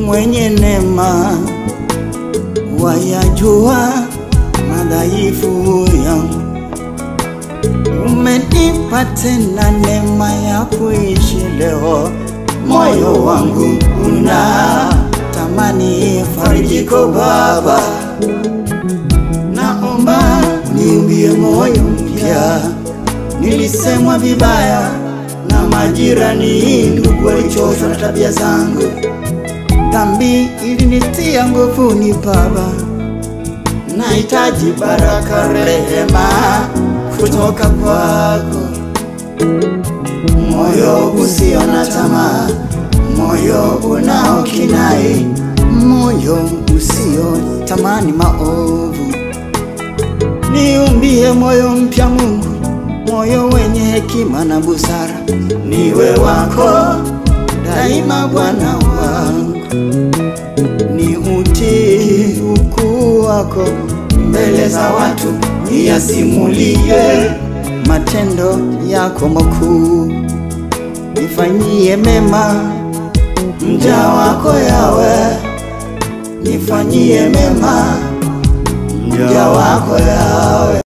mwenye neema, wayajua madhaifu yangu. Umenipa tena neema ya kuishi leo, moyo wangu unatamani farijiko Baba. Naomba niumbie moyo mpya, nilisemwa vibaya na majirani, ndugu walichoshwa na tabia zangu. Dhambi ilinitia nguvuni Baba, nahitaji baraka, rehema kutoka kwako. Moyo usio na tamaa, moyo unaokinai, moyo usio tamani maovu. Niumbie moyo mpya Mungu, moyo wenye hekima na busara. Niwe wako daima Bwana wangu, ni utii ukuu wako mbele za watu, niyasimulie matendo yako makuu. Nifanyie mema mja wako Yawe, nifanyie mema mja wako Yawe.